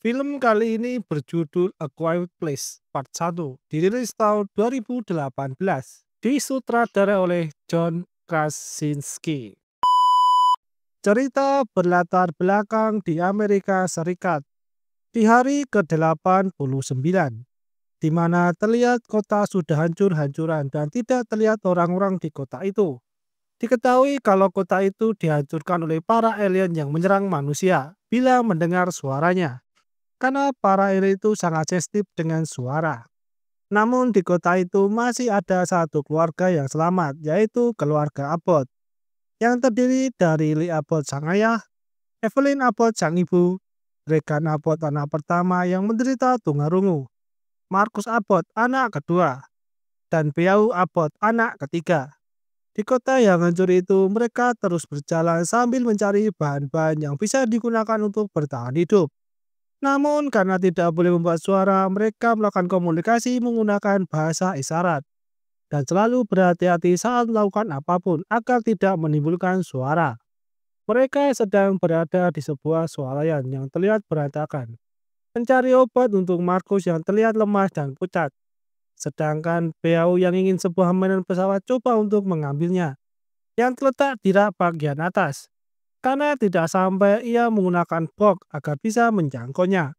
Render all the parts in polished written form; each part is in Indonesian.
Film kali ini berjudul A Quiet Place Part 1, dirilis tahun 2018, disutradarai oleh John Krasinski. Cerita berlatar belakang di Amerika Serikat di hari ke-89, di mana terlihat kota sudah hancur-hancuran dan tidak terlihat orang-orang di kota itu. Diketahui kalau kota itu dihancurkan oleh para alien yang menyerang manusia bila mendengar suaranya. Karena para alien itu sangat sensitif dengan suara. Namun di kota itu masih ada satu keluarga yang selamat, yaitu keluarga Abbott, yang terdiri dari Lee Abbott sang ayah, Evelyn Abbott sang ibu, Regan Abbott anak pertama yang menderita tunarungu, Marcus Abbott anak kedua, dan Beau Abbott anak ketiga. Di kota yang hancur itu, mereka terus berjalan sambil mencari bahan-bahan yang bisa digunakan untuk bertahan hidup. Namun karena tidak boleh membuat suara, mereka melakukan komunikasi menggunakan bahasa isyarat dan selalu berhati-hati saat melakukan apapun agar tidak menimbulkan suara. Mereka sedang berada di sebuah swalayan yang terlihat berantakan, mencari obat untuk Markus yang terlihat lemas dan pucat. Sedangkan Beau yang ingin sebuah mainan pesawat coba untuk mengambilnya, yang terletak di rak bagian atas. Karena tidak sampai ia menggunakan box agar bisa menjangkaunya.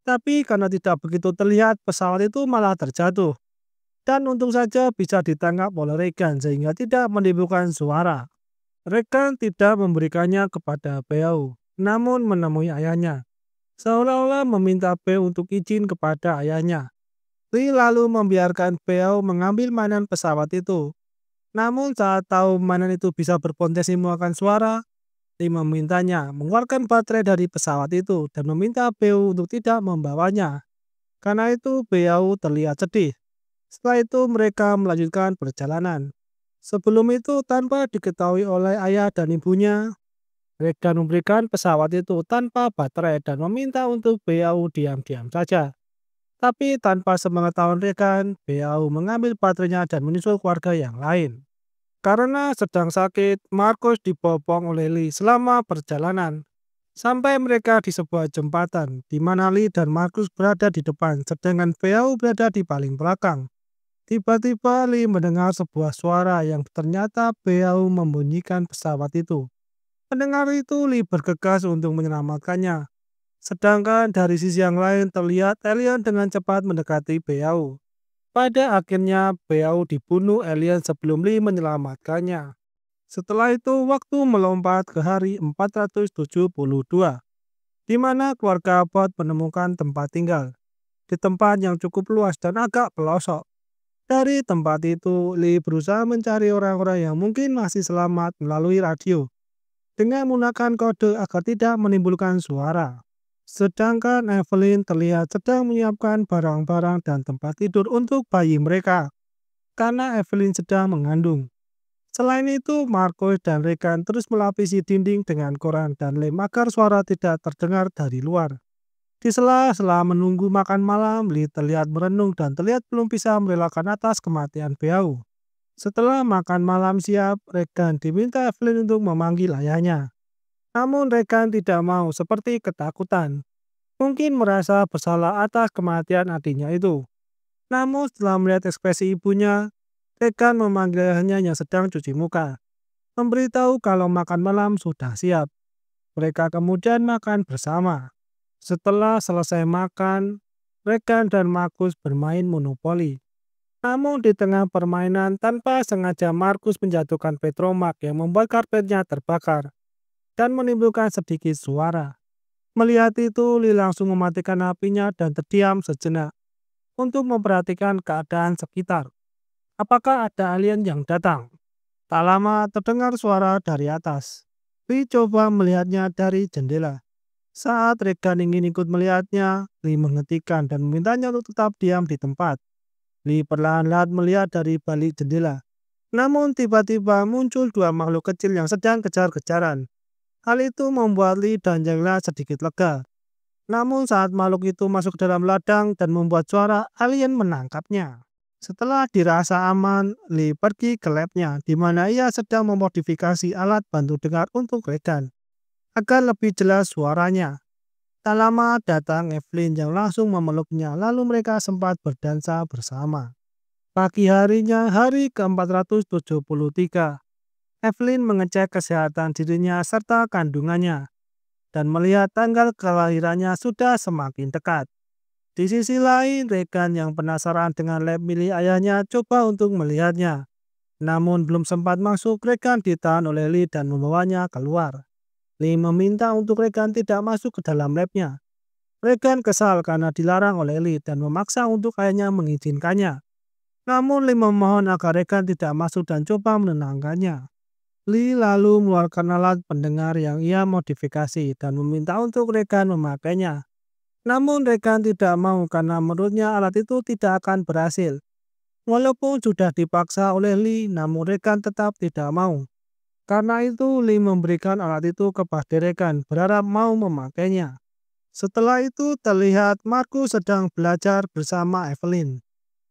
Tapi karena tidak begitu terlihat, pesawat itu malah terjatuh. Dan untung saja bisa ditangkap oleh Regan sehingga tidak menimbulkan suara. Regan tidak memberikannya kepada Beau, namun menemui ayahnya. Seolah-olah meminta Beau untuk izin kepada ayahnya. Lee lalu membiarkan Beau mengambil mainan pesawat itu. Namun saat tahu mainan itu bisa berpotensi mengeluarkan suara, Lee memintanya mengeluarkan baterai dari pesawat itu dan meminta Beau untuk tidak membawanya. Karena itu Beau terlihat sedih. Setelah itu mereka melanjutkan perjalanan. Sebelum itu tanpa diketahui oleh ayah dan ibunya, Regan memberikan pesawat itu tanpa baterai dan meminta untuk Beau diam-diam saja. Tapi tanpa sepengetahuan Regan, Beau mengambil baterainya dan menyusul keluarga yang lain. Karena sedang sakit, Markus dibopong oleh Lee selama perjalanan. Sampai mereka di sebuah jembatan, di mana Lee dan Markus berada di depan, sedangkan Beau berada di paling belakang. Tiba-tiba Lee mendengar sebuah suara yang ternyata Beau membunyikan pesawat itu. Mendengar itu, Lee bergegas untuk menyelamatkannya. Sedangkan dari sisi yang lain terlihat alien dengan cepat mendekati Beau. Pada akhirnya, Beau dibunuh alien sebelum Lee menyelamatkannya. Setelah itu, waktu melompat ke hari 472, di mana keluarga Abbott menemukan tempat tinggal, di tempat yang cukup luas dan agak pelosok. Dari tempat itu, Lee berusaha mencari orang-orang yang mungkin masih selamat melalui radio, dengan menggunakan kode agar tidak menimbulkan suara. Sedangkan Evelyn terlihat sedang menyiapkan barang-barang dan tempat tidur untuk bayi mereka, karena Evelyn sedang mengandung. Selain itu, Marcus dan Regan terus melapisi dinding dengan koran dan lem agar suara tidak terdengar dari luar. Di sela-sela menunggu makan malam, Lee terlihat merenung dan terlihat belum bisa merelakan atas kematian Beau. Setelah makan malam siap, Regan diminta Evelyn untuk memanggil ayahnya. Namun Regan tidak mau, seperti ketakutan. Mungkin merasa bersalah atas kematian adiknya itu. Namun setelah melihat ekspresi ibunya, Regan memanggil ayahnya yang sedang cuci muka, memberitahu kalau makan malam sudah siap. Mereka kemudian makan bersama. Setelah selesai makan, Regan dan Markus bermain monopoli. Namun di tengah permainan, tanpa sengaja Markus menjatuhkan petromak yang membuat karpetnya terbakar dan menimbulkan sedikit suara. Melihat itu, Lee langsung mematikan apinya dan terdiam sejenak untuk memperhatikan keadaan sekitar. Apakah ada alien yang datang? Tak lama terdengar suara dari atas. Lee coba melihatnya dari jendela. Saat Regan ingin ikut melihatnya, Lee menghentikan dan memintanya untuk tetap diam di tempat. Lee perlahan-lahan melihat dari balik jendela. Namun tiba-tiba muncul dua makhluk kecil yang sedang kejar-kejaran. Hal itu membuat Lee dan yang lain sedikit lega. Namun saat makhluk itu masuk ke dalam ladang dan membuat suara, alien menangkapnya. Setelah dirasa aman, Lee pergi ke labnya, di mana ia sedang memodifikasi alat bantu dengar untuk Regan, agar lebih jelas suaranya. Tak lama datang Evelyn yang langsung memeluknya, lalu mereka sempat berdansa bersama. Pagi harinya, hari ke-473, Evelyn mengecek kesehatan dirinya serta kandungannya dan melihat tanggal kelahirannya sudah semakin dekat. Di sisi lain, Regan yang penasaran dengan lab milik ayahnya coba untuk melihatnya. Namun belum sempat masuk, Regan ditahan oleh Lee dan membawanya keluar. Lee meminta untuk Regan tidak masuk ke dalam labnya. Regan kesal karena dilarang oleh Lee dan memaksa untuk ayahnya mengizinkannya. Namun Lee memohon agar Regan tidak masuk dan coba menenangkannya. Lee lalu mengeluarkan alat pendengar yang ia modifikasi dan meminta untuk Regan memakainya. Namun Regan tidak mau karena menurutnya alat itu tidak akan berhasil. Walaupun sudah dipaksa oleh Lee, namun Regan tetap tidak mau. Karena itu Lee memberikan alat itu kepada Regan berharap mau memakainya. Setelah itu terlihat Markus sedang belajar bersama Evelyn.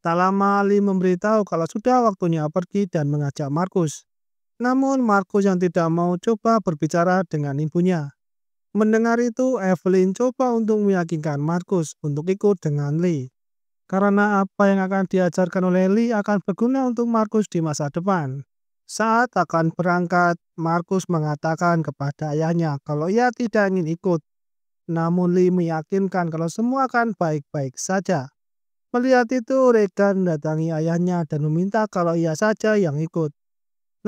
Tak lama Lee memberitahu kalau sudah waktunya pergi dan mengajak Markus. Namun Markus yang tidak mau coba berbicara dengan ibunya. Mendengar itu, Evelyn coba untuk meyakinkan Markus untuk ikut dengan Lee. Karena apa yang akan diajarkan oleh Lee akan berguna untuk Markus di masa depan. Saat akan berangkat, Markus mengatakan kepada ayahnya kalau ia tidak ingin ikut. Namun Lee meyakinkan kalau semua akan baik-baik saja. Melihat itu, Regan mendatangi ayahnya dan meminta kalau ia saja yang ikut.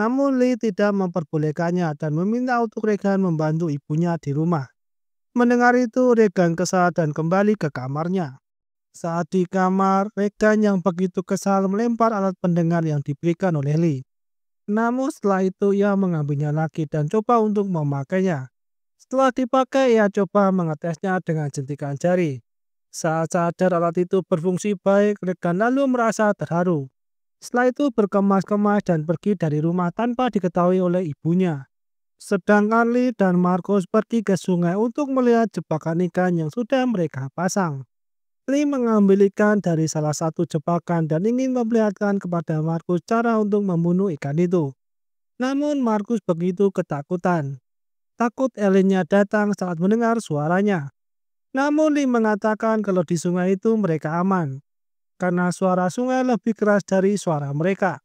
Namun Lee tidak memperbolehkannya dan meminta untuk Regan membantu ibunya di rumah. Mendengar itu, Regan kesal dan kembali ke kamarnya. Saat di kamar, Regan yang begitu kesal melempar alat pendengar yang diberikan oleh Lee. Namun setelah itu ia mengambilnya lagi dan coba untuk memakainya. Setelah dipakai, ia coba mengetesnya dengan jentikan jari. Saat sadar alat itu berfungsi baik, Regan lalu merasa terharu. Setelah itu berkemas-kemas dan pergi dari rumah tanpa diketahui oleh ibunya. Sedangkan Lee dan Markus pergi ke sungai untuk melihat jebakan ikan yang sudah mereka pasang. Lee mengambil ikan dari salah satu jebakan dan ingin memperlihatkan kepada Markus cara untuk membunuh ikan itu. Namun Markus begitu ketakutan. Takut aliennya datang saat mendengar suaranya. Namun Lee mengatakan kalau di sungai itu mereka aman, karena suara sungai lebih keras dari suara mereka.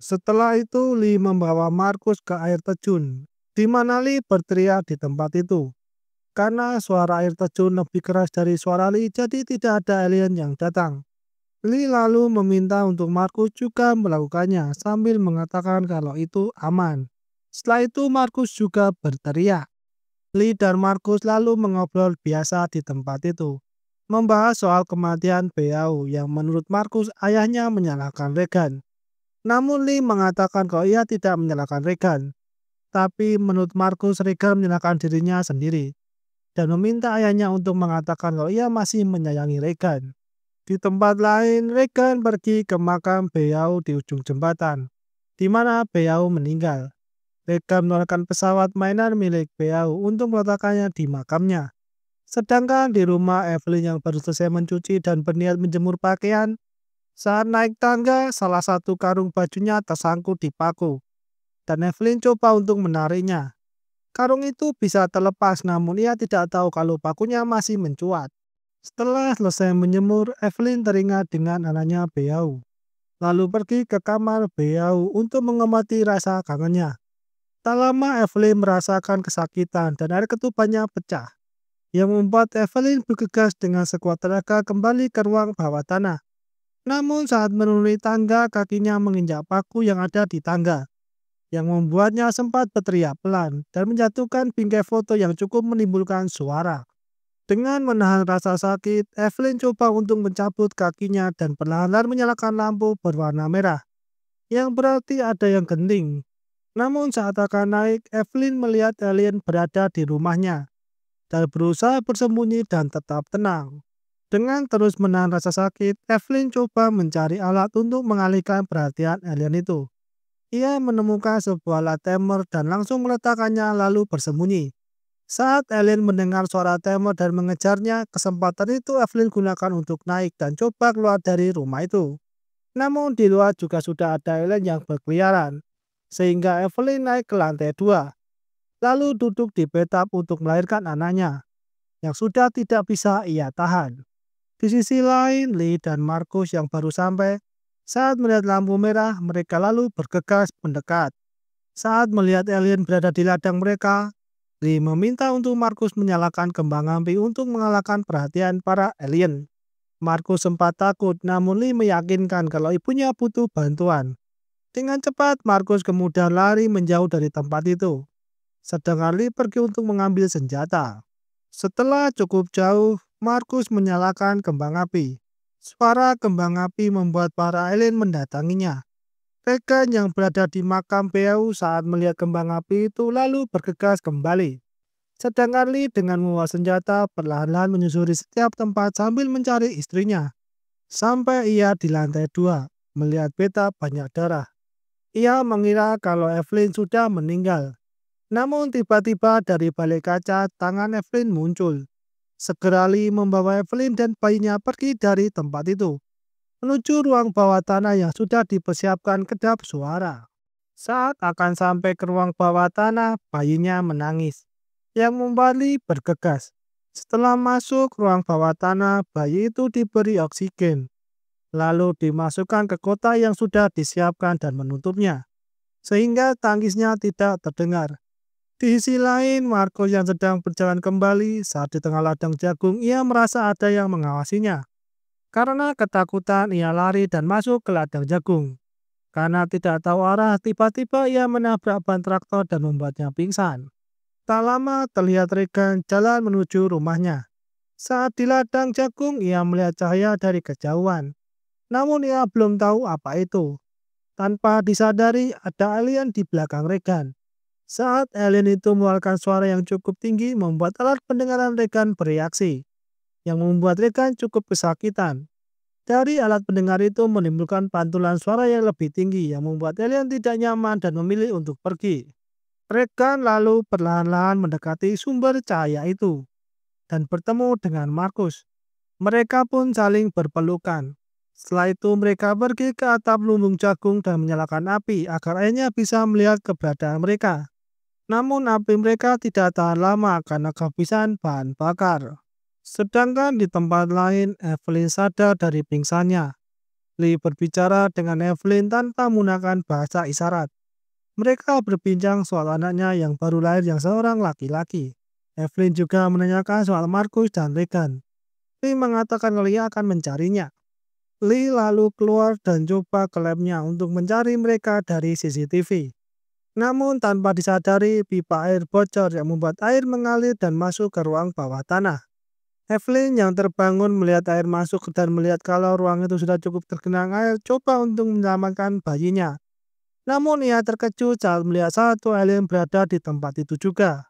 Setelah itu Lee membawa Markus ke air terjun, di mana Lee berteriak di tempat itu. Karena suara air terjun lebih keras dari suara Lee, jadi tidak ada alien yang datang. Lee lalu meminta untuk Markus juga melakukannya sambil mengatakan kalau itu aman. Setelah itu Markus juga berteriak. Lee dan Markus lalu mengobrol biasa di tempat itu, membahas soal kematian Beau yang menurut Markus ayahnya menyalahkan Regan. Namun Lee mengatakan kalau ia tidak menyalahkan Regan, tapi menurut Markus Regan menyalahkan dirinya sendiri dan meminta ayahnya untuk mengatakan kalau ia masih menyayangi Regan. Di tempat lain, Regan pergi ke makam Beau di ujung jembatan, di mana Beau meninggal. Regan menawarkan pesawat mainan milik Beau untuk meletakkannya di makamnya. Sedangkan di rumah Evelyn yang baru selesai mencuci dan berniat menjemur pakaian, saat naik tangga salah satu karung bajunya tersangkut di paku, dan Evelyn coba untuk menariknya. Karung itu bisa terlepas namun ia tidak tahu kalau pakunya masih mencuat. Setelah selesai menjemur, Evelyn teringat dengan anaknya Beau, lalu pergi ke kamar Beau untuk mengamati rasa kangennya. Tak lama Evelyn merasakan kesakitan dan air ketubannya pecah, yang membuat Evelyn bergegas dengan sekuat tenaga kembali ke ruang bawah tanah. Namun saat menuruni tangga, kakinya menginjak paku yang ada di tangga, yang membuatnya sempat berteriak pelan dan menjatuhkan bingkai foto yang cukup menimbulkan suara. Dengan menahan rasa sakit, Evelyn coba untuk mencabut kakinya dan perlahan-lahan menyalakan lampu berwarna merah, yang berarti ada yang genting. Namun saat akan naik, Evelyn melihat alien berada di rumahnya dan berusaha bersembunyi dan tetap tenang. Dengan terus menahan rasa sakit, Evelyn coba mencari alat untuk mengalihkan perhatian alien itu. Ia menemukan sebuah alat timer dan langsung meletakkannya lalu bersembunyi. Saat alien mendengar suara timer dan mengejarnya, kesempatan itu Evelyn gunakan untuk naik dan coba keluar dari rumah itu. Namun di luar juga sudah ada alien yang berkeliaran, sehingga Evelyn naik ke lantai 2, lalu duduk di bathtub untuk melahirkan anaknya. yang sudah tidak bisa ia tahan. Di sisi lain, Lee dan Markus yang baru sampai, saat melihat lampu merah, mereka lalu bergegas mendekat. Saat melihat alien berada di ladang mereka, Lee meminta untuk Markus menyalakan kembang api untuk mengalahkan perhatian para alien. Markus sempat takut, namun Lee meyakinkan kalau ibunya butuh bantuan. Dengan cepat, Markus kemudian lari menjauh dari tempat itu. Sedangkan Lee pergi untuk mengambil senjata. Setelah cukup jauh, Markus menyalakan kembang api. Suara kembang api membuat para alien mendatanginya. Rekan yang berada di makam Peu saat melihat kembang api itu lalu bergegas kembali. Sedangkan Lee dengan membawa senjata perlahan-lahan menyusuri setiap tempat sambil mencari istrinya. Sampai ia di lantai 2, melihat peta banyak darah. Ia mengira kalau Evelyn sudah meninggal. Namun tiba-tiba dari balik kaca, tangan Evelyn muncul. Segera Lee membawa Evelyn dan bayinya pergi dari tempat itu, menuju ruang bawah tanah yang sudah dipersiapkan kedap suara. Saat akan sampai ke ruang bawah tanah, bayinya menangis, yang membuat Lee bergegas. Setelah masuk ruang bawah tanah, bayi itu diberi oksigen, lalu dimasukkan ke kotak yang sudah disiapkan dan menutupnya, sehingga tangisnya tidak terdengar. Di sisi lain, Markus yang sedang berjalan kembali, saat di tengah ladang jagung, ia merasa ada yang mengawasinya. Karena ketakutan, ia lari dan masuk ke ladang jagung. Karena tidak tahu arah, tiba-tiba ia menabrak ban traktor dan membuatnya pingsan. Tak lama terlihat Regan jalan menuju rumahnya. Saat di ladang jagung, ia melihat cahaya dari kejauhan. Namun ia belum tahu apa itu. Tanpa disadari, ada alien di belakang Regan. Saat alien itu mengeluarkan suara yang cukup tinggi, membuat alat pendengaran Regan bereaksi, yang membuat Regan cukup kesakitan. Dari alat pendengar itu menimbulkan pantulan suara yang lebih tinggi yang membuat alien tidak nyaman dan memilih untuk pergi. Regan lalu perlahan-lahan mendekati sumber cahaya itu dan bertemu dengan Markus. Mereka pun saling berpelukan. Setelah itu mereka pergi ke atap lumbung jagung dan menyalakan api agar ayahnya bisa melihat keberadaan mereka. Namun api mereka tidak tahan lama karena kehabisan bahan bakar. Sedangkan di tempat lain, Evelyn sadar dari pingsannya. Lee berbicara dengan Evelyn tanpa menggunakan bahasa isyarat. Mereka berbincang soal anaknya yang baru lahir yang seorang laki-laki. Evelyn juga menanyakan soal Markus dan Regan. Lee mengatakan kalau ia akan mencarinya. Lee lalu keluar dan coba ke labnya untuk mencari mereka dari CCTV. Namun tanpa disadari, pipa air bocor yang membuat air mengalir dan masuk ke ruang bawah tanah. Evelyn yang terbangun melihat air masuk dan melihat kalau ruang itu sudah cukup tergenang air, coba untuk menyelamatkan bayinya. Namun ia terkejut saat melihat satu alien berada di tempat itu juga,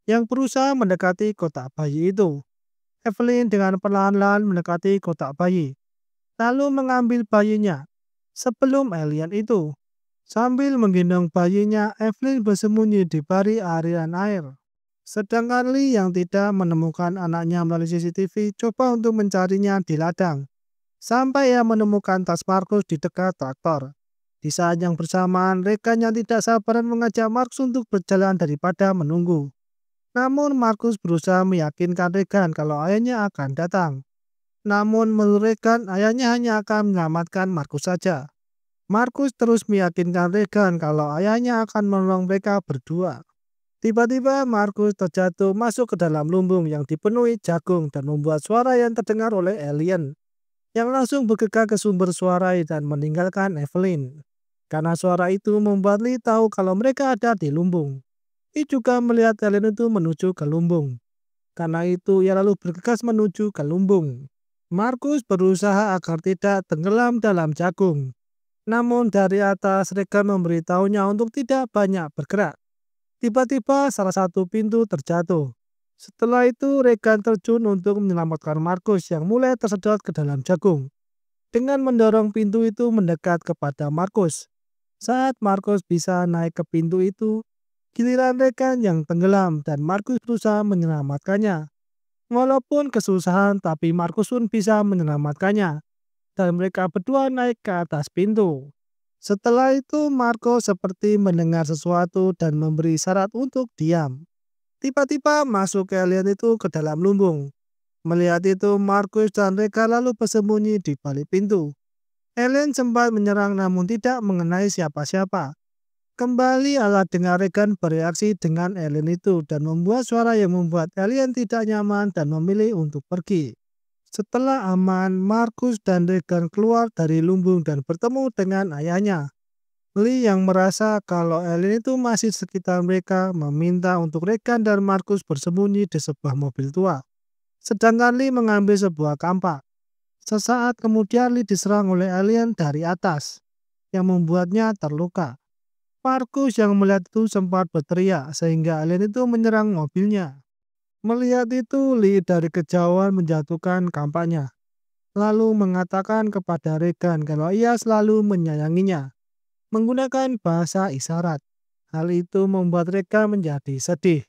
yang berusaha mendekati kotak bayi itu. Evelyn dengan perlahan-lahan mendekati kotak bayi, lalu mengambil bayinya sebelum alien itu. Sambil menggendong bayinya, Evelyn bersembunyi di balik aliran air. Sedangkan Lee yang tidak menemukan anaknya melalui CCTV coba untuk mencarinya di ladang. Sampai ia menemukan tas Markus di dekat traktor. Di saat yang bersamaan, Regan yang tidak sabaran mengajak Markus untuk berjalan daripada menunggu. Namun Markus berusaha meyakinkan Regan kalau ayahnya akan datang. Namun menurut Regan, ayahnya hanya akan menyelamatkan Markus saja. Markus terus meyakinkan Regan kalau ayahnya akan menolong mereka berdua. Tiba-tiba Markus terjatuh masuk ke dalam lumbung yang dipenuhi jagung dan membuat suara yang terdengar oleh alien, yang langsung bergegas ke sumber suara dan meninggalkan Evelyn. Karena suara itu membuat Lee tahu kalau mereka ada di lumbung. Lee juga melihat alien itu menuju ke lumbung. Karena itu ia lalu bergegas menuju ke lumbung. Markus berusaha agar tidak tenggelam dalam jagung. Namun dari atas Regan memberitahunya untuk tidak banyak bergerak. Tiba-tiba salah satu pintu terjatuh. Setelah itu Regan terjun untuk menyelamatkan Markus yang mulai tersedot ke dalam jagung. Dengan mendorong pintu itu mendekat kepada Markus. Saat Markus bisa naik ke pintu itu, giliran Regan yang tenggelam dan Markus berusaha menyelamatkannya. Walaupun kesusahan, tapi Markus pun bisa menyelamatkannya. Dan mereka berdua naik ke atas pintu. Setelah itu Markus seperti mendengar sesuatu dan memberi syarat untuk diam. Tiba-tiba masuk alien itu ke dalam lumbung. Melihat itu, Markus dan Reka lalu bersembunyi di balik pintu. Alien sempat menyerang namun tidak mengenai siapa-siapa. Kembali alat dengar Regan bereaksi dengan alien itu dan membuat suara yang membuat alien tidak nyaman dan memilih untuk pergi. Setelah aman, Markus dan Regan keluar dari lumbung dan bertemu dengan ayahnya. Lee yang merasa kalau alien itu masih sekitar mereka meminta untuk Regan dan Markus bersembunyi di sebuah mobil tua. Sedangkan Lee mengambil sebuah kampak. Sesaat kemudian Lee diserang oleh alien dari atas, yang membuatnya terluka. Markus yang melihat itu sempat berteriak sehingga alien itu menyerang mobilnya. Melihat itu, Lee dari kejauhan menjatuhkan kampaknya, lalu mengatakan kepada Regan kalau ia selalu menyayanginya, menggunakan bahasa isyarat. Hal itu membuat Regan menjadi sedih.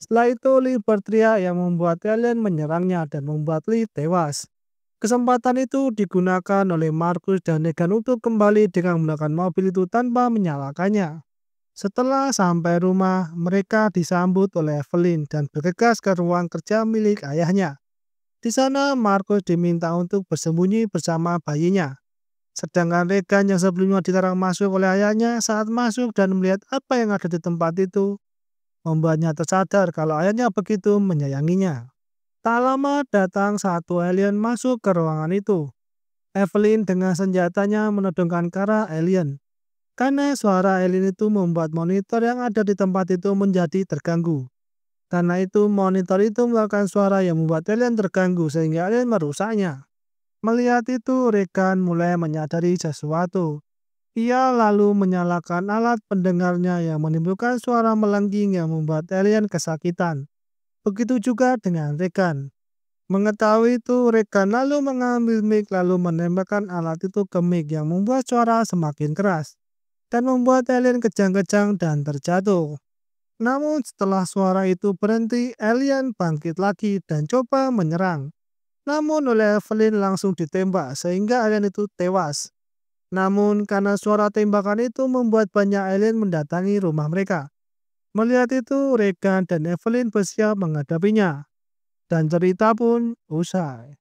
Setelah itu, Lee berteriak yang membuat alien menyerangnya dan membuat Lee tewas. Kesempatan itu digunakan oleh Markus dan Regan untuk kembali dengan menggunakan mobil itu tanpa menyalakannya. Setelah sampai rumah, mereka disambut oleh Evelyn dan bergegas ke ruang kerja milik ayahnya. Di sana, Markus diminta untuk bersembunyi bersama bayinya. Sedangkan Regan yang sebelumnya dilarang masuk oleh ayahnya saat masuk dan melihat apa yang ada di tempat itu, membuatnya tersadar kalau ayahnya begitu menyayanginya. Tak lama datang satu alien masuk ke ruangan itu. Evelyn dengan senjatanya menodongkan ke arah alien. Karena suara alien itu membuat monitor yang ada di tempat itu menjadi terganggu. Karena itu monitor itu mengeluarkan suara yang membuat alien terganggu sehingga alien merusaknya. Melihat itu Regan mulai menyadari sesuatu. Ia lalu menyalakan alat pendengarnya yang menimbulkan suara melengking yang membuat alien kesakitan. Begitu juga dengan Regan. Mengetahui itu, Regan lalu mengambil mic lalu menembakkan alat itu ke mic yang membuat suara semakin keras dan membuat alien kejang-kejang dan terjatuh. Namun setelah suara itu berhenti, alien bangkit lagi dan coba menyerang. Namun oleh Evelyn langsung ditembak sehingga alien itu tewas. Namun karena suara tembakan itu membuat banyak alien mendatangi rumah mereka. Melihat itu, Regan dan Evelyn bersiap menghadapinya. Dan cerita pun usai.